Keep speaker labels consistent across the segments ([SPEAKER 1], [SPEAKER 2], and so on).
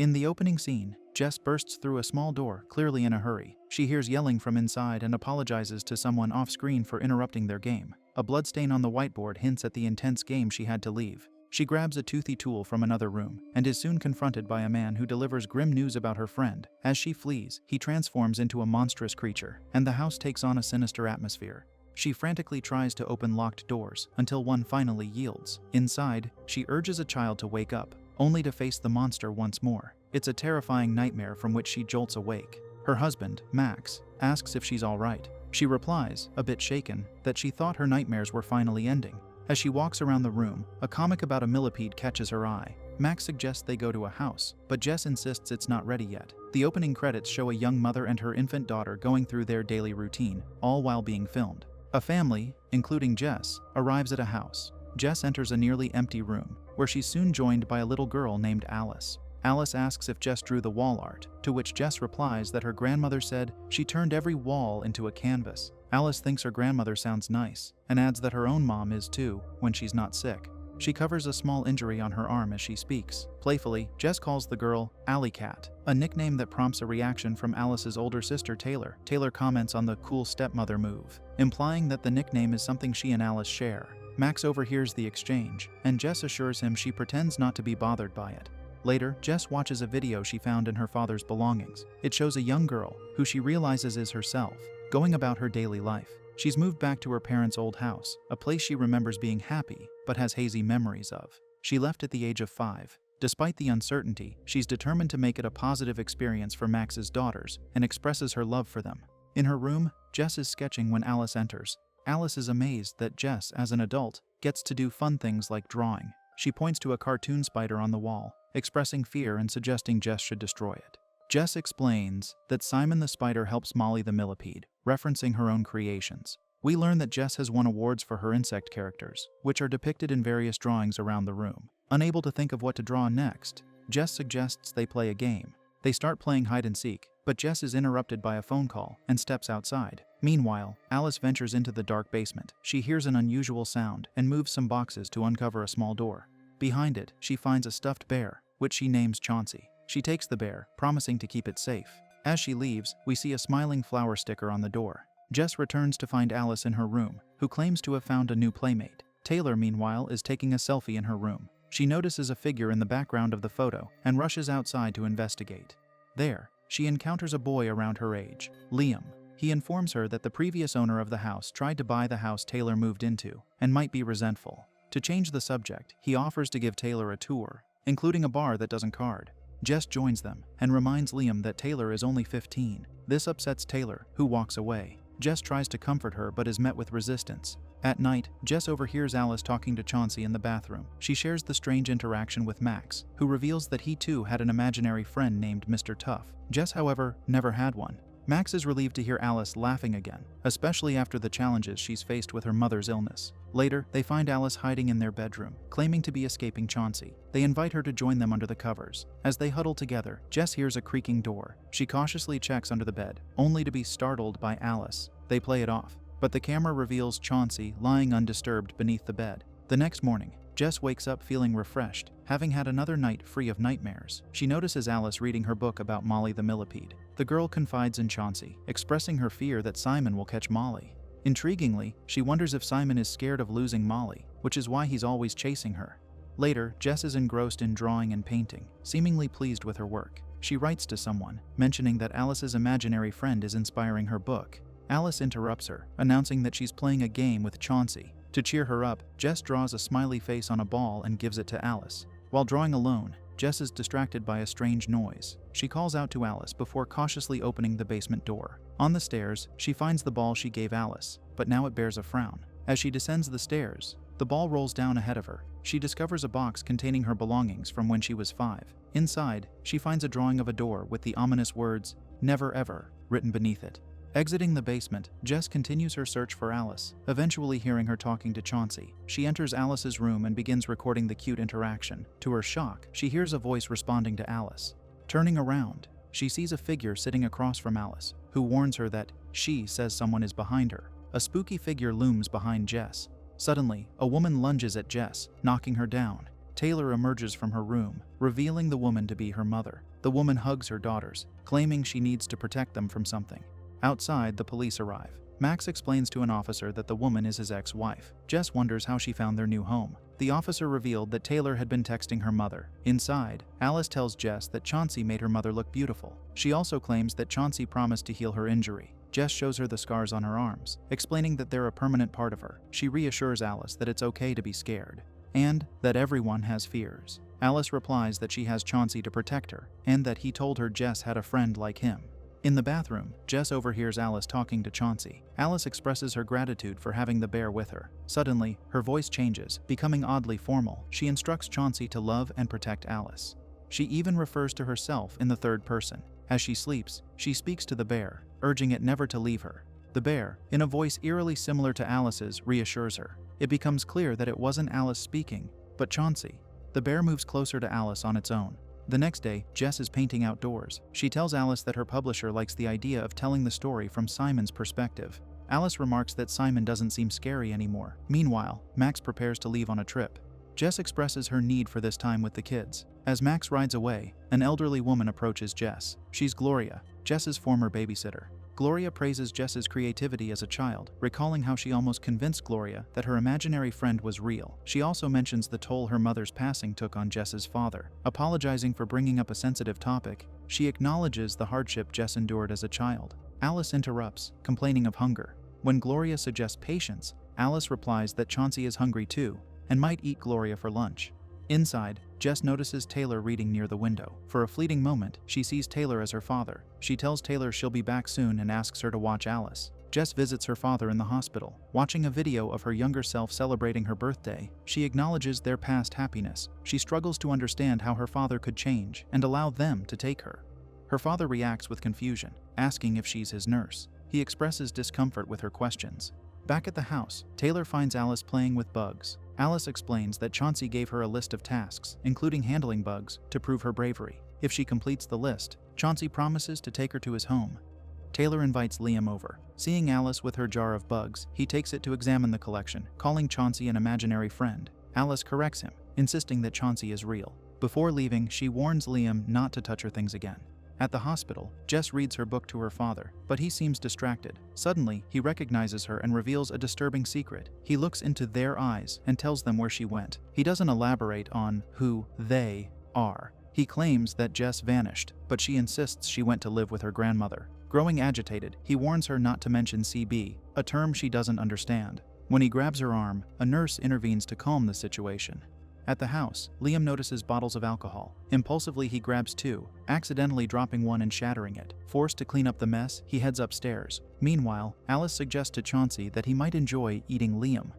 [SPEAKER 1] In the opening scene, Jess bursts through a small door, clearly in a hurry. She hears yelling from inside and apologizes to someone off-screen for interrupting their game. A bloodstain on the whiteboard hints at the intense game she had to leave. She grabs a toothy tool from another room and is soon confronted by a man who delivers grim news about her friend. As she flees, he transforms into a monstrous creature, and the house takes on a sinister atmosphere. She frantically tries to open locked doors until one finally yields. Inside, she urges a child to wake up, only to face the monster once more. It's a terrifying nightmare from which she jolts awake. Her husband, Max, asks if she's all right. She replies, a bit shaken, that she thought her nightmares were finally ending. As she walks around the room, a comic about a millipede catches her eye. Max suggests they go to a house, but Jess insists it's not ready yet. The opening credits show a young mother and her infant daughter going through their daily routine, all while being filmed. A family, including Jess, arrives at a house. Jess enters a nearly empty room, where she's soon joined by a little girl named Alice. Alice asks if Jess drew the wall art, to which Jess replies that her grandmother said she turned every wall into a canvas. Alice thinks her grandmother sounds nice, and adds that her own mom is too, when she's not sick. She covers a small injury on her arm as she speaks. Playfully, Jess calls the girl Alley Cat, a nickname that prompts a reaction from Alice's older sister Taylor. Taylor comments on the cool stepmother move, implying that the nickname is something she and Alice share. Max overhears the exchange, and Jess assures him she pretends not to be bothered by it. Later, Jess watches a video she found in her father's belongings. It shows a young girl, who she realizes is herself, going about her daily life. She's moved back to her parents' old house, a place she remembers being happy, but has hazy memories of. She left at the age of 5. Despite the uncertainty, she's determined to make it a positive experience for Max's daughters, and expresses her love for them. In her room, Jess is sketching when Alice enters. Alice is amazed that Jess, as an adult, gets to do fun things like drawing. She points to a cartoon spider on the wall, expressing fear and suggesting Jess should destroy it. Jess explains that Simon the spider helps Molly the millipede, referencing her own creations. We learn that Jess has won awards for her insect characters, which are depicted in various drawings around the room. Unable to think of what to draw next, Jess suggests they play a game. They start playing hide and seek, but Jess is interrupted by a phone call and steps outside. Meanwhile, Alice ventures into the dark basement. She hears an unusual sound and moves some boxes to uncover a small door. Behind it, she finds a stuffed bear, which she names Chauncey. She takes the bear, promising to keep it safe. As she leaves, we see a smiling flower sticker on the door. Jess returns to find Alice in her room, who claims to have found a new playmate. Taylor, meanwhile, is taking a selfie in her room. She notices a figure in the background of the photo and rushes outside to investigate. There, she encounters a boy around her age, Liam. He informs her that the previous owner of the house tried to buy the house Taylor moved into and might be resentful. To change the subject, he offers to give Taylor a tour, including a bar that doesn't card. Jess joins them and reminds Liam that Taylor is only 15. This upsets Taylor, who walks away. Jess tries to comfort her but is met with resistance. At night, Jess overhears Alice talking to Chauncey in the bathroom. She shares the strange interaction with Max, who reveals that he too had an imaginary friend named Mr. Tough. Jess, however, never had one. Max is relieved to hear Alice laughing again, especially after the challenges she's faced with her mother's illness. Later, they find Alice hiding in their bedroom, claiming to be escaping Chauncey. They invite her to join them under the covers. As they huddle together, Jess hears a creaking door. She cautiously checks under the bed, only to be startled by Alice. They play it off, but the camera reveals Chauncey lying undisturbed beneath the bed. The next morning, Jess wakes up feeling refreshed, having had another night free of nightmares. She notices Alice reading her book about Molly the millipede. The girl confides in Chauncey, expressing her fear that Simon will catch Molly. Intriguingly, she wonders if Simon is scared of losing Molly, which is why he's always chasing her. Later, Jess is engrossed in drawing and painting, seemingly pleased with her work. She writes to someone, mentioning that Alice's imaginary friend is inspiring her book. Alice interrupts her, announcing that she's playing a game with Chauncey. To cheer her up, Jess draws a smiley face on a ball and gives it to Alice. While drawing alone, Jess is distracted by a strange noise. She calls out to Alice before cautiously opening the basement door. On the stairs, she finds the ball she gave Alice, but now it bears a frown. As she descends the stairs, the ball rolls down ahead of her. She discovers a box containing her belongings from when she was 5. Inside, she finds a drawing of a door with the ominous words, "Never Ever," written beneath it. Exiting the basement, Jess continues her search for Alice, eventually hearing her talking to Chauncey. She enters Alice's room and begins recording the cute interaction. To her shock, she hears a voice responding to Alice. Turning around, she sees a figure sitting across from Alice, who warns her that she says someone is behind her. A spooky figure looms behind Jess. Suddenly, a woman lunges at Jess, knocking her down. Taylor emerges from her room, revealing the woman to be her mother. The woman hugs her daughters, claiming she needs to protect them from something. Outside, the police arrive. Max explains to an officer that the woman is his ex-wife. Jess wonders how she found their new home. The officer revealed that Taylor had been texting her mother. Inside, Alice tells Jess that Chauncey made her mother look beautiful. She also claims that Chauncey promised to heal her injury. Jess shows her the scars on her arms, explaining that they're a permanent part of her. She reassures Alice that it's okay to be scared, and that everyone has fears. Alice replies that she has Chauncey to protect her, and that he told her Jess had a friend like him. In the bathroom, Jess overhears Alice talking to Chauncey. Alice expresses her gratitude for having the bear with her. Suddenly, her voice changes, becoming oddly formal. She instructs Chauncey to love and protect Alice. She even refers to herself in the third person. As she sleeps, she speaks to the bear, urging it never to leave her. The bear, in a voice eerily similar to Alice's, reassures her. It becomes clear that it wasn't Alice speaking, but Chauncey. The bear moves closer to Alice on its own. The next day, Jess is painting outdoors. She tells Alice that her publisher likes the idea of telling the story from Simon's perspective. Alice remarks that Simon doesn't seem scary anymore. Meanwhile, Max prepares to leave on a trip. Jess expresses her need for this time with the kids. As Max rides away, an elderly woman approaches Jess. She's Gloria, Jess's former babysitter. Gloria praises Jess's creativity as a child, recalling how she almost convinced Gloria that her imaginary friend was real. She also mentions the toll her mother's passing took on Jess's father. Apologizing for bringing up a sensitive topic, she acknowledges the hardship Jess endured as a child. Alice interrupts, complaining of hunger. When Gloria suggests patience, Alice replies that Chauncey is hungry too, and might eat Gloria for lunch. Inside, Jess notices Taylor reading near the window. For a fleeting moment, she sees Taylor as her father. She tells Taylor she'll be back soon and asks her to watch Alice. Jess visits her father in the hospital. Watching a video of her younger self celebrating her birthday, she acknowledges their past happiness. She struggles to understand how her father could change and allow them to take her. Her father reacts with confusion, asking if she's his nurse. He expresses discomfort with her questions. Back at the house, Taylor finds Alice playing with bugs. Alice explains that Chauncey gave her a list of tasks, including handling bugs, to prove her bravery. If she completes the list, Chauncey promises to take her to his home. Taylor invites Liam over. Seeing Alice with her jar of bugs, he takes it to examine the collection, calling Chauncey an imaginary friend. Alice corrects him, insisting that Chauncey is real. Before leaving, she warns Liam not to touch her things again. At the hospital, Jess reads her book to her father, but he seems distracted. Suddenly, he recognizes her and reveals a disturbing secret. He looks into their eyes and tells them where she went. He doesn't elaborate on who they are. He claims that Jess vanished, but she insists she went to live with her grandmother. Growing agitated, he warns her not to mention CB, a term she doesn't understand. When he grabs her arm, a nurse intervenes to calm the situation. At the house, Liam notices bottles of alcohol. Impulsively, he grabs two, accidentally dropping one and shattering it. Forced to clean up the mess, he heads upstairs. Meanwhile, Alice suggests to Chauncey that he might enjoy eating Liam.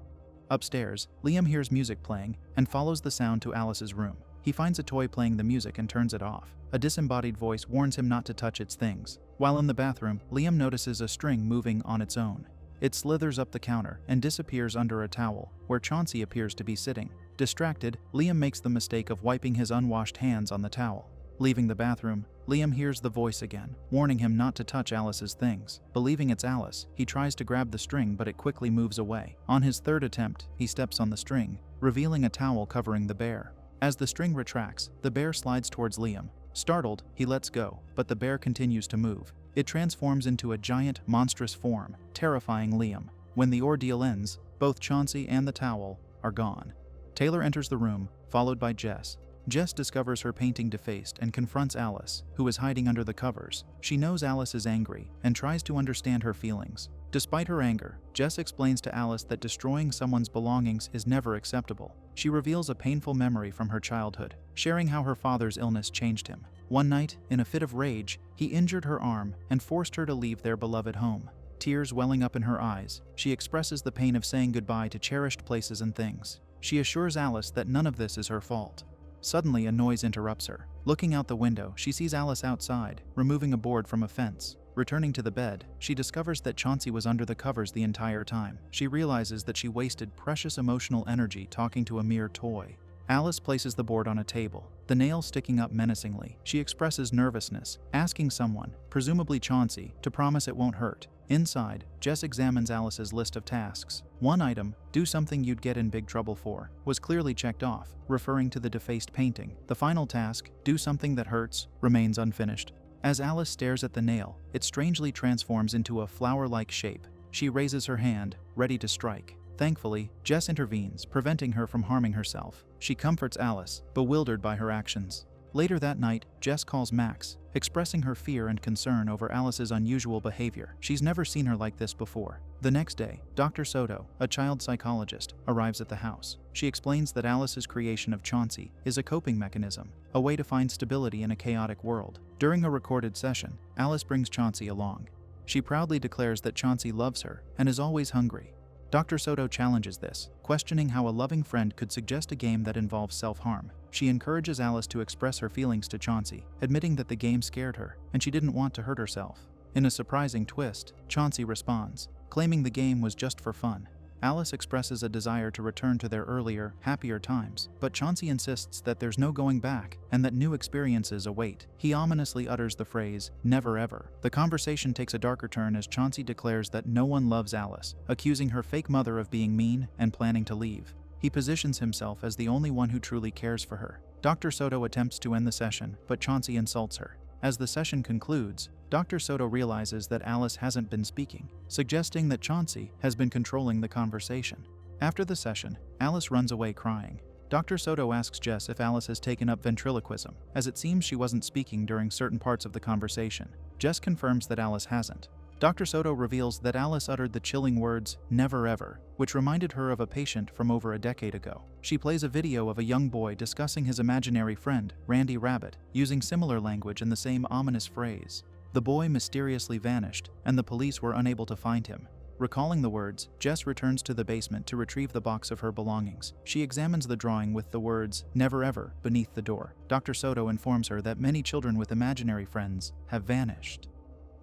[SPEAKER 1] Upstairs, Liam hears music playing and follows the sound to Alice's room. He finds a toy playing the music and turns it off. A disembodied voice warns him not to touch its things. While in the bathroom, Liam notices a string moving on its own. It slithers up the counter and disappears under a towel, where Chauncey appears to be sitting. Distracted, Liam makes the mistake of wiping his unwashed hands on the towel. Leaving the bathroom, Liam hears the voice again, warning him not to touch Alice's things. Believing it's Alice, he tries to grab the string, but it quickly moves away. On his third attempt, he steps on the string, revealing a towel covering the bear. As the string retracts, the bear slides towards Liam. Startled, he lets go, but the bear continues to move. It transforms into a giant, monstrous form, terrifying Liam. When the ordeal ends, both Chauncey and the towel are gone. Taylor enters the room, followed by Jess. Jess discovers her painting defaced and confronts Alice, who is hiding under the covers. She knows Alice is angry and tries to understand her feelings. Despite her anger, Jess explains to Alice that destroying someone's belongings is never acceptable. She reveals a painful memory from her childhood, sharing how her father's illness changed him. One night, in a fit of rage, he injured her arm and forced her to leave their beloved home. Tears welling up in her eyes, she expresses the pain of saying goodbye to cherished places and things. She assures Alice that none of this is her fault. Suddenly, a noise interrupts her. Looking out the window, she sees Alice outside, removing a board from a fence. Returning to the bed, she discovers that Chauncey was under the covers the entire time. She realizes that she wasted precious emotional energy talking to a mere toy. Alice places the board on a table, the nail sticking up menacingly. She expresses nervousness, asking someone, presumably Chauncey, to promise it won't hurt. Inside, Jess examines Alice's list of tasks. One item, do something you'd get in big trouble for, was clearly checked off, referring to the defaced painting. The final task, do something that hurts, remains unfinished. As Alice stares at the nail, it strangely transforms into a flower-like shape. She raises her hand, ready to strike. Thankfully, Jess intervenes, preventing her from harming herself. She comforts Alice, bewildered by her actions. Later that night, Jess calls Max, expressing her fear and concern over Alice's unusual behavior. She's never seen her like this before. The next day, Dr. Soto, a child psychologist, arrives at the house. She explains that Alice's creation of Chauncey is a coping mechanism, a way to find stability in a chaotic world. During a recorded session, Alice brings Chauncey along. She proudly declares that Chauncey loves her and is always hungry. Dr. Soto challenges this, questioning how a loving friend could suggest a game that involves self-harm. She encourages Alice to express her feelings to Chauncey, admitting that the game scared her and she didn't want to hurt herself. In a surprising twist, Chauncey responds, claiming the game was just for fun. Alice expresses a desire to return to their earlier, happier times, but Chauncey insists that there's no going back and that new experiences await. He ominously utters the phrase, "never ever." The conversation takes a darker turn as Chauncey declares that no one loves Alice, accusing her fake mother of being mean and planning to leave. He positions himself as the only one who truly cares for her. Dr. Soto attempts to end the session, but Chauncey insults her. As the session concludes, Dr. Soto realizes that Alice hasn't been speaking, suggesting that Chauncey has been controlling the conversation. After the session, Alice runs away crying. Dr. Soto asks Jess if Alice has taken up ventriloquism, as it seems she wasn't speaking during certain parts of the conversation. Jess confirms that Alice hasn't. Dr. Soto reveals that Alice uttered the chilling words, "never ever," which reminded her of a patient from over a decade ago. She plays a video of a young boy discussing his imaginary friend, Randy Rabbit, using similar language and the same ominous phrase. The boy mysteriously vanished, and the police were unable to find him. Recalling the words, Jess returns to the basement to retrieve the box of her belongings. She examines the drawing with the words, "never ever," beneath the door. Dr. Soto informs her that many children with imaginary friends have vanished.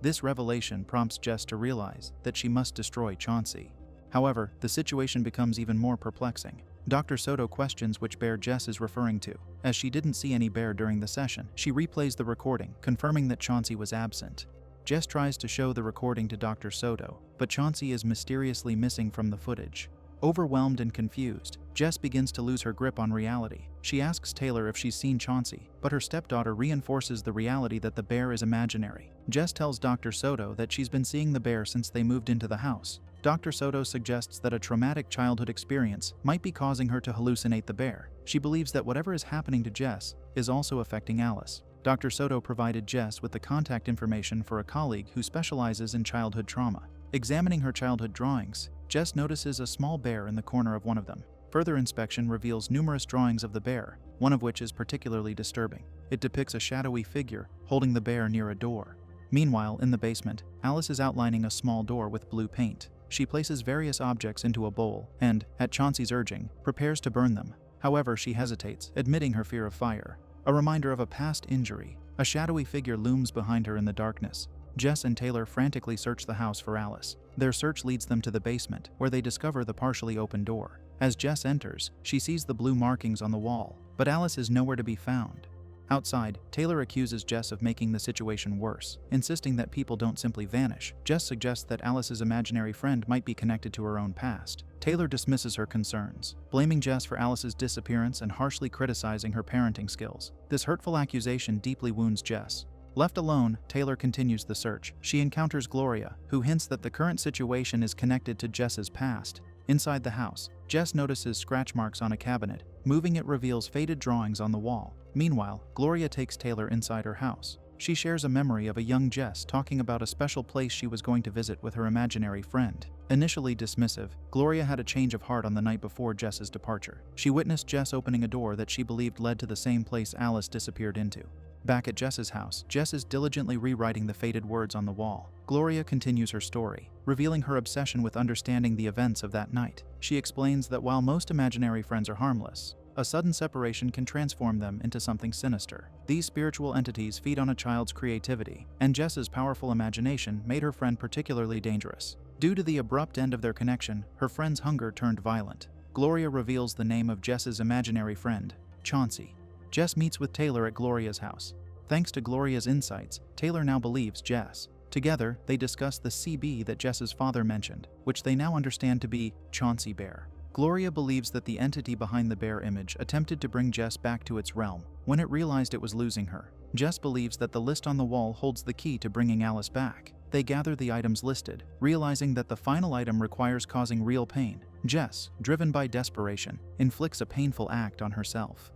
[SPEAKER 1] This revelation prompts Jess to realize that she must destroy Chauncey. However, the situation becomes even more perplexing. Dr. Soto questions which bear Jess is referring to. As she didn't see any bear during the session, she replays the recording, confirming that Chauncey was absent. Jess tries to show the recording to Dr. Soto, but Chauncey is mysteriously missing from the footage. Overwhelmed and confused, Jess begins to lose her grip on reality. She asks Taylor if she's seen Chauncey, but her stepdaughter reinforces the reality that the bear is imaginary. Jess tells Dr. Soto that she's been seeing the bear since they moved into the house. Dr. Soto suggests that a traumatic childhood experience might be causing her to hallucinate the bear. She believes that whatever is happening to Jess is also affecting Alice. Dr. Soto provided Jess with the contact information for a colleague who specializes in childhood trauma. Examining her childhood drawings, Jess notices a small bear in the corner of one of them. Further inspection reveals numerous drawings of the bear, one of which is particularly disturbing. It depicts a shadowy figure holding the bear near a door. Meanwhile, in the basement, Alice is outlining a small door with blue paint. She places various objects into a bowl and, at Chauncey's urging, prepares to burn them. However, she hesitates, admitting her fear of fire. A reminder of a past injury, a shadowy figure looms behind her in the darkness. Jess and Taylor frantically search the house for Alice. Their search leads them to the basement, where they discover the partially open door. As Jess enters, she sees the blue markings on the wall, but Alice is nowhere to be found. Outside, Taylor accuses Jess of making the situation worse, insisting that people don't simply vanish. Jess suggests that Alice's imaginary friend might be connected to her own past. Taylor dismisses her concerns, blaming Jess for Alice's disappearance and harshly criticizing her parenting skills. This hurtful accusation deeply wounds Jess. Left alone, Taylor continues the search. She encounters Gloria, who hints that the current situation is connected to Jess's past. Inside the house, Jess notices scratch marks on a cabinet. Moving it reveals faded drawings on the wall. Meanwhile, Gloria takes Taylor inside her house. She shares a memory of a young Jess talking about a special place she was going to visit with her imaginary friend. Initially dismissive, Gloria had a change of heart on the night before Jess's departure. She witnessed Jess opening a door that she believed led to the same place Alice disappeared into. Back at Jess's house, Jess is diligently rewriting the faded words on the wall. Gloria continues her story, revealing her obsession with understanding the events of that night. She explains that while most imaginary friends are harmless, a sudden separation can transform them into something sinister. These spiritual entities feed on a child's creativity, and Jess's powerful imagination made her friend particularly dangerous. Due to the abrupt end of their connection, her friend's hunger turned violent. Gloria reveals the name of Jess's imaginary friend, Chauncey. Jess meets with Taylor at Gloria's house. Thanks to Gloria's insights, Taylor now believes Jess. Together, they discuss the CB that Jess's father mentioned, which they now understand to be Chauncey Bear. Gloria believes that the entity behind the bear image attempted to bring Jess back to its realm when it realized it was losing her. Jess believes that the list on the wall holds the key to bringing Alice back. They gather the items listed, realizing that the final item requires causing real pain. Jess, driven by desperation, inflicts a painful act on herself.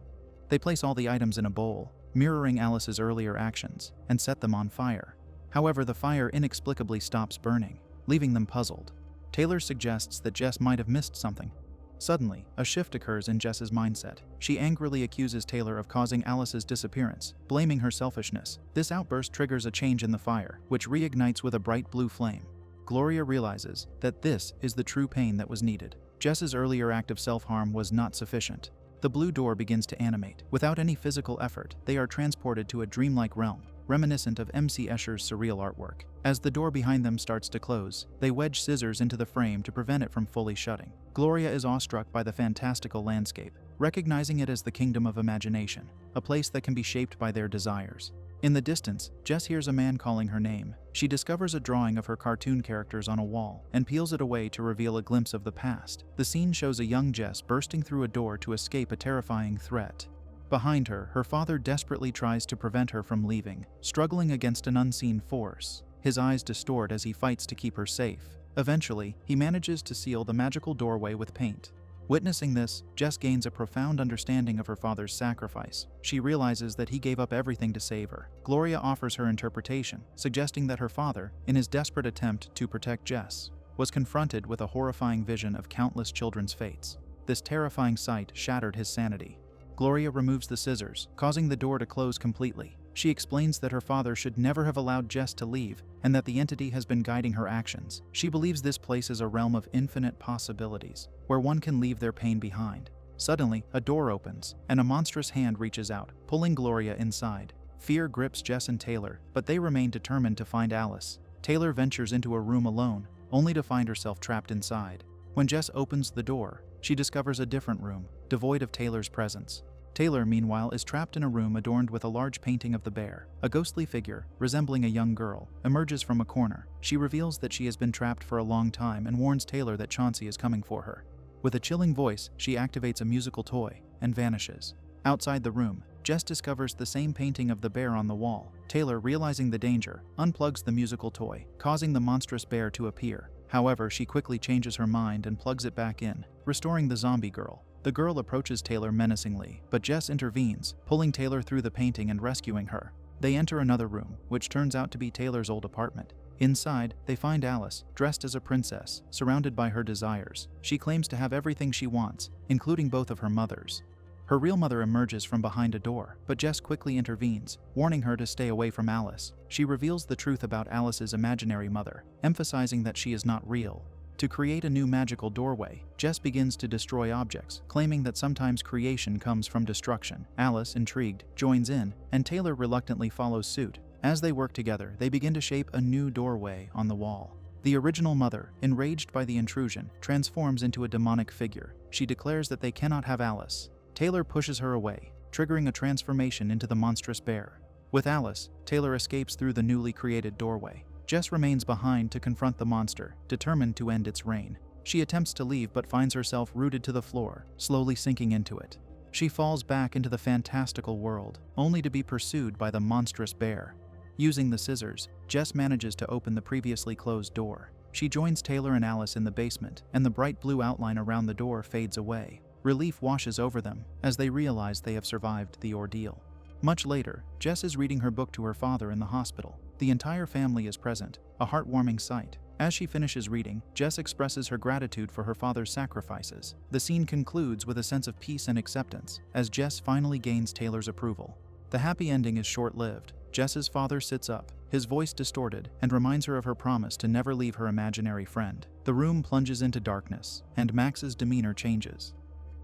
[SPEAKER 1] They place all the items in a bowl, mirroring Alice's earlier actions, and set them on fire. However, the fire inexplicably stops burning, leaving them puzzled. Taylor suggests that Jess might have missed something. Suddenly, a shift occurs in Jess's mindset. She angrily accuses Taylor of causing Alice's disappearance, blaming her selfishness. This outburst triggers a change in the fire, which reignites with a bright blue flame. Gloria realizes that this is the true pain that was needed. Jess's earlier act of self-harm was not sufficient. The blue door begins to animate. Without any physical effort, they are transported to a dreamlike realm, reminiscent of M.C. Escher's surreal artwork. As the door behind them starts to close, they wedge scissors into the frame to prevent it from fully shutting. Gloria is awestruck by the fantastical landscape, recognizing it as the kingdom of imagination, a place that can be shaped by their desires. In the distance, Jess hears a man calling her name. She discovers a drawing of her cartoon characters on a wall and peels it away to reveal a glimpse of the past. The scene shows a young Jess bursting through a door to escape a terrifying threat. Behind her, her father desperately tries to prevent her from leaving, struggling against an unseen force. His eyes distort as he fights to keep her safe. Eventually, he manages to seal the magical doorway with paint. Witnessing this, Jess gains a profound understanding of her father's sacrifice. She realizes that he gave up everything to save her. Gloria offers her interpretation, suggesting that her father, in his desperate attempt to protect Jess, was confronted with a horrifying vision of countless children's fates. This terrifying sight shattered his sanity. Gloria removes the scissors, causing the door to close completely. She explains that her father should never have allowed Jess to leave, and that the entity has been guiding her actions. She believes this place is a realm of infinite possibilities, where one can leave their pain behind. Suddenly, a door opens, and a monstrous hand reaches out, pulling Gloria inside. Fear grips Jess and Taylor, but they remain determined to find Alice. Taylor ventures into a room alone, only to find herself trapped inside. When Jess opens the door, she discovers a different room, devoid of Taylor's presence. Taylor, meanwhile, is trapped in a room adorned with a large painting of the bear. A ghostly figure, resembling a young girl, emerges from a corner. She reveals that she has been trapped for a long time and warns Taylor that Chauncey is coming for her. With a chilling voice, she activates a musical toy and vanishes. Outside the room, Jess discovers the same painting of the bear on the wall. Taylor, realizing the danger, unplugs the musical toy, causing the monstrous bear to appear. However, she quickly changes her mind and plugs it back in, restoring the zombie girl. The girl approaches Taylor menacingly, but Jess intervenes, pulling Taylor through the painting and rescuing her. They enter another room, which turns out to be Taylor's old apartment. Inside, they find Alice, dressed as a princess, surrounded by her desires. She claims to have everything she wants, including both of her mothers. Her real mother emerges from behind a door, but Jess quickly intervenes, warning her to stay away from Alice. She reveals the truth about Alice's imaginary mother, emphasizing that she is not real. To create a new magical doorway, Jess begins to destroy objects, claiming that sometimes creation comes from destruction. Alice, intrigued, joins in, and Taylor reluctantly follows suit. As they work together, they begin to shape a new doorway on the wall. The original mother, enraged by the intrusion, transforms into a demonic figure. She declares that they cannot have Alice. Taylor pushes her away, triggering a transformation into the monstrous bear. With Alice, Taylor escapes through the newly created doorway. Jess remains behind to confront the monster, determined to end its reign. She attempts to leave but finds herself rooted to the floor, slowly sinking into it. She falls back into the fantastical world, only to be pursued by the monstrous bear. Using the scissors, Jess manages to open the previously closed door. She joins Taylor and Alice in the basement, and the bright blue outline around the door fades away. Relief washes over them as they realize they have survived the ordeal. Much later, Jess is reading her book to her father in the hospital. The entire family is present, a heartwarming sight. As she finishes reading, Jess expresses her gratitude for her father's sacrifices. The scene concludes with a sense of peace and acceptance, as Jess finally gains Taylor's approval. The happy ending is short-lived. Jess's father sits up, his voice distorted, and reminds her of her promise to never leave her imaginary friend. The room plunges into darkness, and Max's demeanor changes.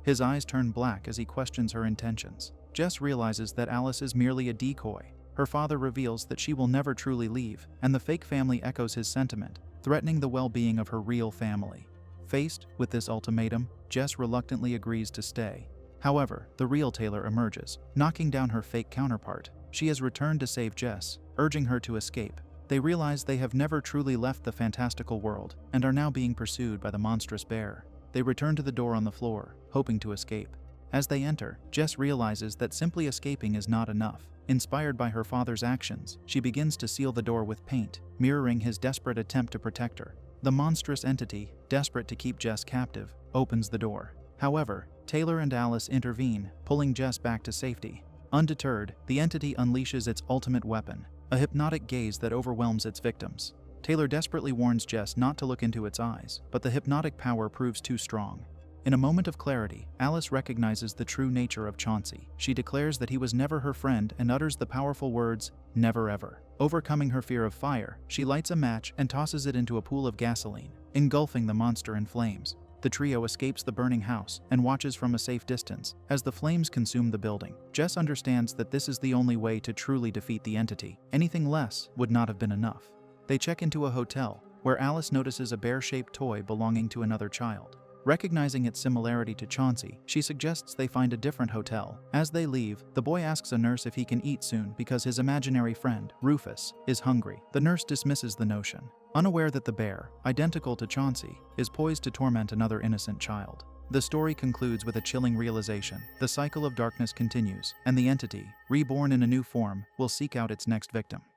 [SPEAKER 1] His eyes turn black as he questions her intentions. Jess realizes that Alice is merely a decoy. Her father reveals that she will never truly leave, and the fake family echoes his sentiment, threatening the well-being of her real family. Faced with this ultimatum, Jess reluctantly agrees to stay. However, the real Taylor emerges, knocking down her fake counterpart. She has returned to save Jess, urging her to escape. They realize they have never truly left the fantastical world and are now being pursued by the monstrous bear. They return to the door on the floor, hoping to escape. As they enter, Jess realizes that simply escaping is not enough. Inspired by her father's actions, she begins to seal the door with paint, mirroring his desperate attempt to protect her. The monstrous entity, desperate to keep Jess captive, opens the door. However, Taylor and Alice intervene, pulling Jess back to safety. Undeterred, the entity unleashes its ultimate weapon, a hypnotic gaze that overwhelms its victims. Taylor desperately warns Jess not to look into its eyes, but the hypnotic power proves too strong. In a moment of clarity, Alice recognizes the true nature of Chauncey. She declares that he was never her friend and utters the powerful words, "Never ever." Overcoming her fear of fire, she lights a match and tosses it into a pool of gasoline, engulfing the monster in flames. The trio escapes the burning house and watches from a safe distance as the flames consume the building. Jess understands that this is the only way to truly defeat the entity. Anything less would not have been enough. They check into a hotel, where Alice notices a bear-shaped toy belonging to another child. Recognizing its similarity to Chauncey, she suggests they find a different hotel. As they leave, the boy asks a nurse if he can eat soon because his imaginary friend, Rufus, is hungry. The nurse dismisses the notion, unaware that the bear, identical to Chauncey, is poised to torment another innocent child. The story concludes with a chilling realization. The cycle of darkness continues, and the entity, reborn in a new form, will seek out its next victim.